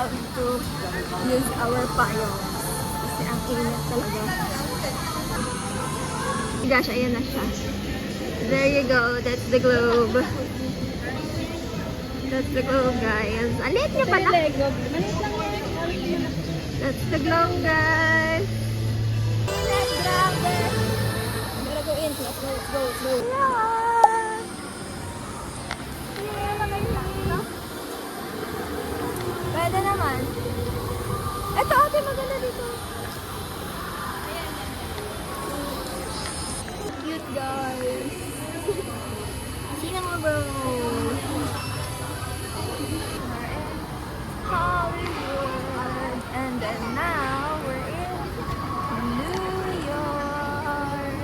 have to use our payong. Kasi ang init talaga. Gosh, ayan na siya. There you go. That's the globe. That's the globe, guys. Ang liit niya pala. That's the globe, guys. Let's grab it. Gotta go in. Let's go, let's go, let's go. Yeah. Pwede naman. Ito, ate, maganda dito. Cute, guys. Sino mo, bro? Hollywood. And then now, we're in New York.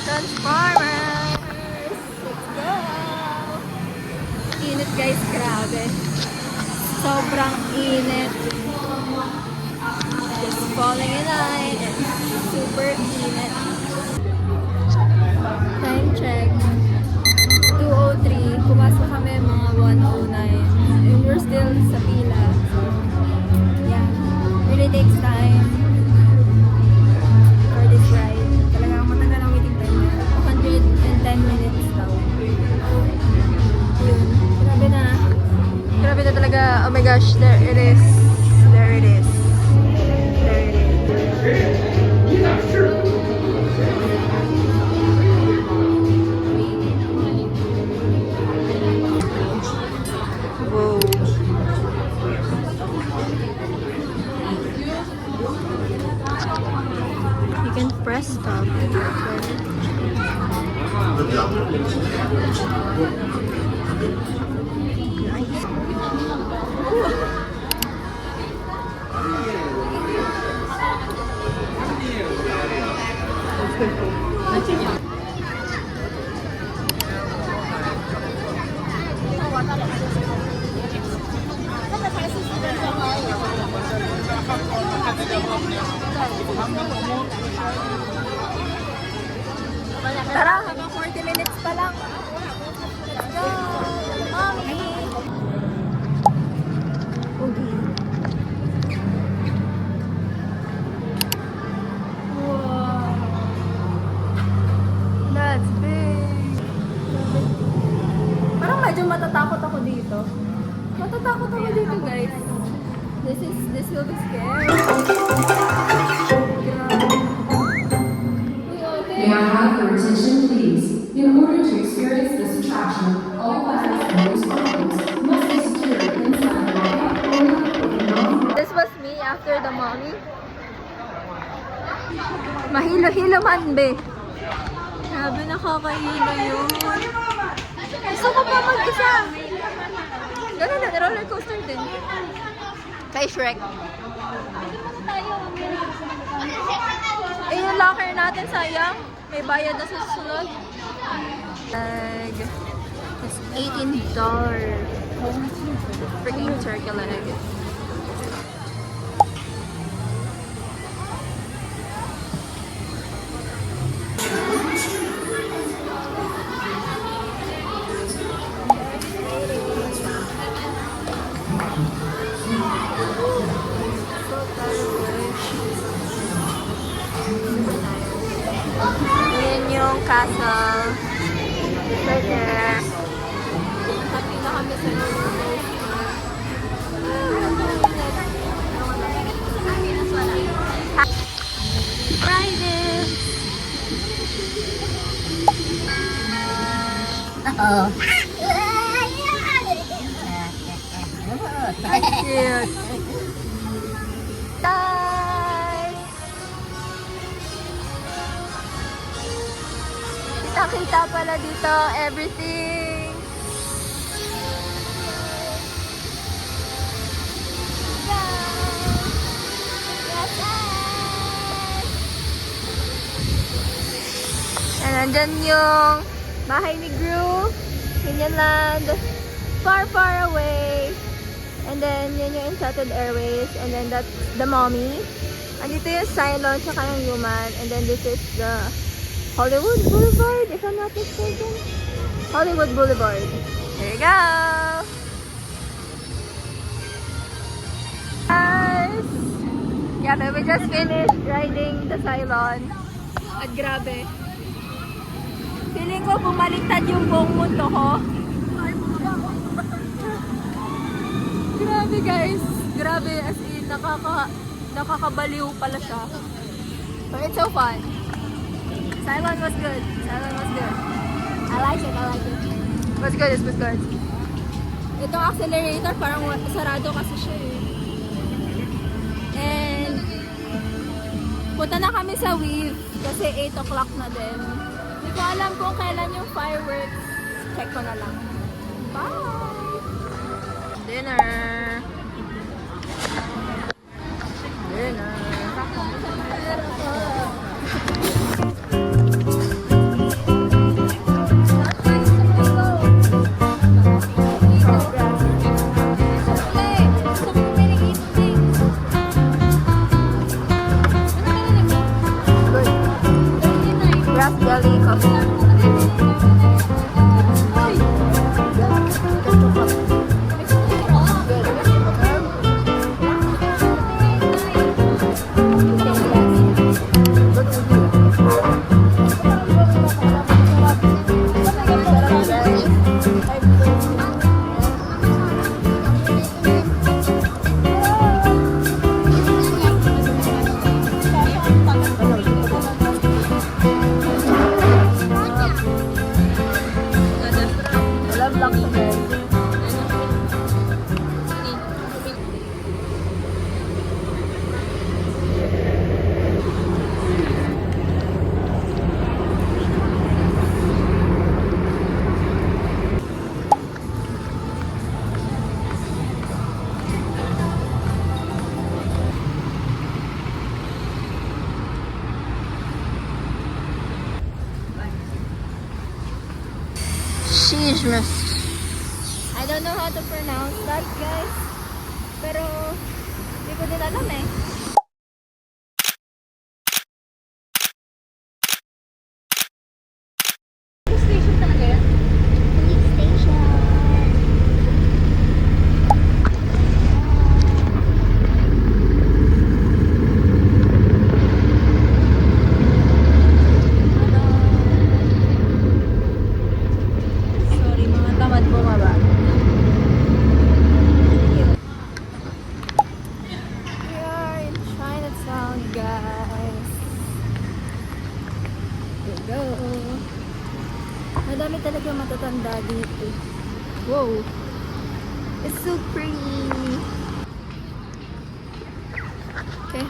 Transformers! Let's go! Init, guys, grabe. Sobrang init. Just falling in line. It's super init. Time check. 2:03. Pumasok kami mga 1:09. And we're still sa pila. So, yeah. Really takes time for this ride. Talagang matagal ang waiting time niya. 110 minutes daw. Yun. Grabe na. Grabe na talaga. Oh my gosh. There it is. There it is. There it is. Whoa. You can press stop. Tara, hanggang 40 minutes pa lang. Let's go! Mommy! Okay. Wow! That's big! Parang medyo matatakot ako dito. Matatakot ako dito, guys. This will be scary. May I have your attention, please? In order to experience this attraction, all bags and motorcycles must be secured inside the bag or with a non- This was me after the mommy. Mahilo-hilo man, be. Grabe, nakakahilo yun. Gusto ko pa mag-isa. Ganun na, roller coaster din. Kay Shrek. Eh, yung locker natin, sayang. May bayad na sa susunod. It's $18. Freaking turkey leg. Ayan yung castle. Right there. Happy na kami sa roller coaster. Ride it! Uh-oh. Cute. Bye! Kita-kita pala dito, everything. And nandyan yung bahay ni Gru. Ganyan land. Far, far away. And then, yun yung Enchanted Airways. And then, that's the Mommy. Andito yung Cylon, tsaka yung Human. And then, this is the Hollywood Boulevard, if I'm not mistaken. Hollywood Boulevard. There you go! Guys! Yeah, we just finished riding the Cylon. At grabe. Feeling ko bumaliktad yung buong mundo ko. Grabe guys. Grabe as in nakakabaliw pala siya. But it's so fun. Cylon was good. Cylon was good. I like it. It was good. It was good. Itong accelerator parang sarado kasi siya eh. And punta na kami sa Weave kasi 8 o'clock na din. Hindi ko alam kung kailan yung fireworks. Check ko na lang. Bye! Dinner! Raspberry coffee. Love lock again. I don't know how to pronounce that, guys. Pero, hindi ko din alam eh. Station talaga yan? Police station. Sorry, mga tamad bumaba. We are in Chinatown, guys. Here we go. Madami talaga matatanda dito. Wow! It's so pretty! Okay.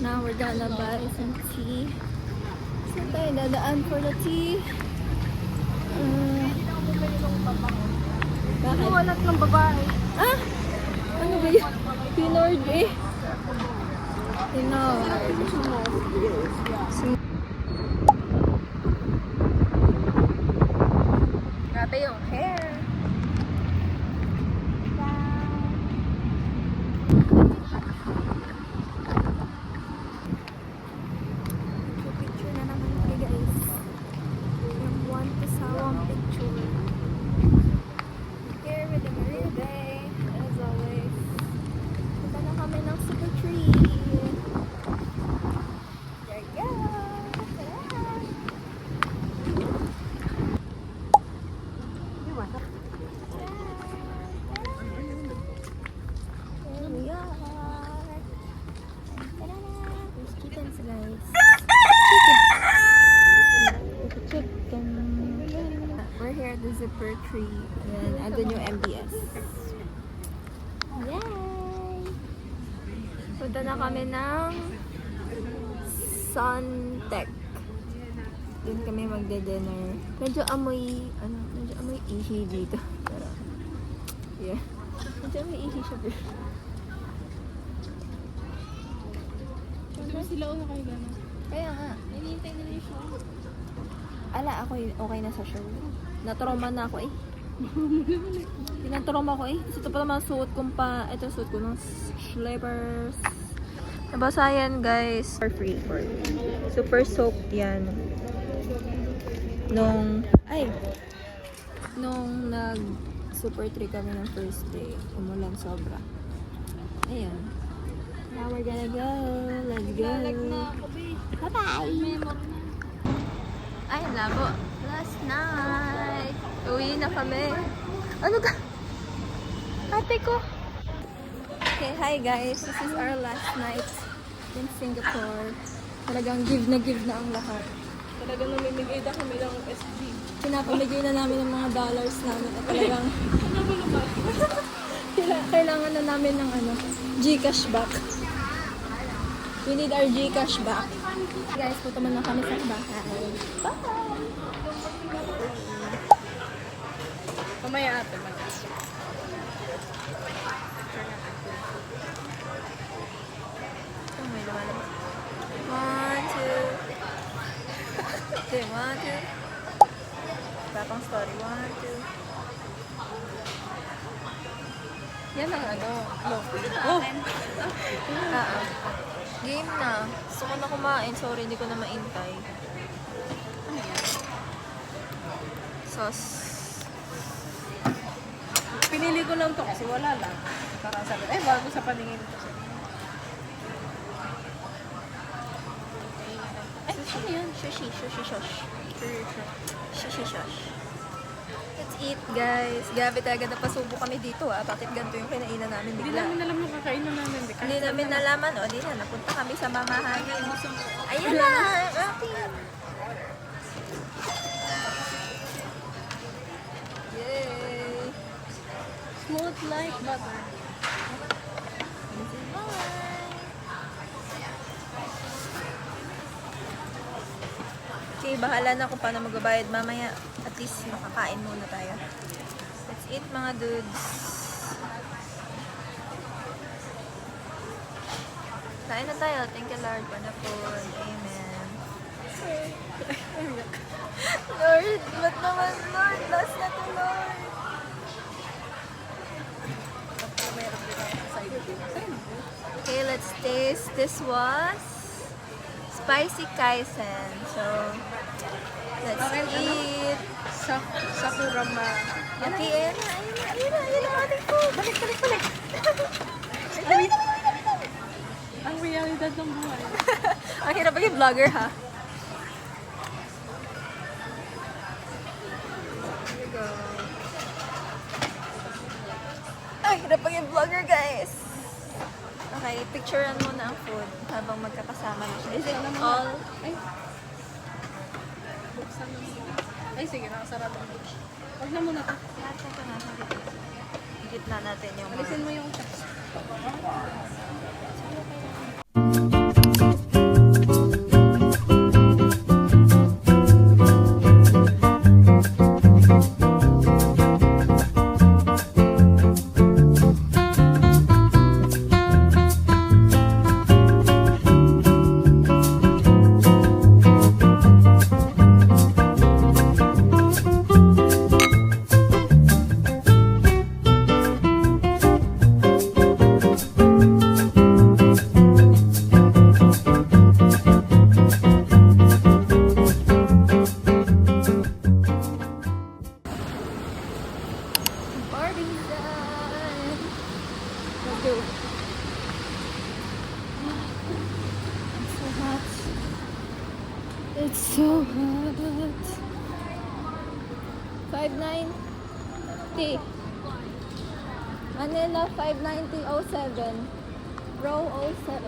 Now we're gonna buy some tea. Saan tayo dadaan for the tea? Bakit? Walat ng babae. Ah! Ano ba yun? Pinord eh. Pinord. Grabe yung hair. Picture na naman tayo guys. Yung one pasawang picture. Here with the Marina Bay, as always. Punta na kami ng Super Tree. There you go. Ta-da! Here we are. Ta-da! There's chickens, guys. Chicken. We're here at the Zipper Tree. And andun yung MBS. Yay! Punta na kami ng Suntec. Doon kami magde-dinner. Medyo amoy ihi dito. Pero, yeah. Medyo amoy ihi siya. Diba sila una kayo gano'n? Kaya nga. Hinihintay na yung show. Ala, ako okay na sa show. Natrauma na ako eh. Pinatrauma ko eh. Kasi ito pa naman suot kong ito suot ko ng slippers. Nabasa yan guys. For free. Super soaked yan. Nung super tree kami ng first day, umulan sobra. Ayun. Now we're gonna go. Let's go. Bye-bye. Ay, labo. Last night. Uwi na kami. Ano ka? Ate ko. Okay, hi guys. This is our last night in Singapore. Talagang give na ang lahat. Talagang namimigay na kami ng SG. Pinapamigay na namin ng mga dollars namin at talagang kailangan na namin ng Gcash back. We need our Gcash back. Guys, punta muna kami sa bahay. Bye! Mamaya ate. Oh, may lumalabas. 1, 2. Okay, 1, 2. Tapang story. 1, 2. Yan ang look. Oh! Game na. Gusto ko na kumain. Sorry, hindi ko na maintay. Sauce. Pinili ko lang to kasi wala lang. Para sabi, bago sa paningin ko. Ano yan? Sushi. Sushi. Let's eat, guys. Gabi talaga napasubo kami dito, Bakit ganito yung kinainan namin Hindi bigla? namin alam yung kakainan namin. Hindi namin nalaman, di na. Napunta kami sa mamahalin. Ayan na! Ating! Yay! Smooth like butter. This is mine. Okay, bahala na kung paano magbabayad mamaya. At least makakain muna tayo. Let's eat, mga dudes. Kain na tayo. Thank you, Lord, for the food. Amen. Lord, ba't naman, Lord? Last na to, Lord. Okay, let's taste. This was spicy kaizen. So, let's eat. Sakurama. Okay, ayun na, ating food. Balik. Ang realidad ng buhay. Ang hirap maging vlogger, ha? Here we go. Ay, hirap maging vlogger, guys. Okay, picturean mo na ang food habang magkakasama na siya. Is it all? Ay. Buksan mo. Ay, sige, nakasarado. Huwag na muna to. Ito na. Gitna natin yung Alisin mo yung Barbie's done. Let's go. It's so hot. It's so hot. 590. Manila 590.07. Row 07.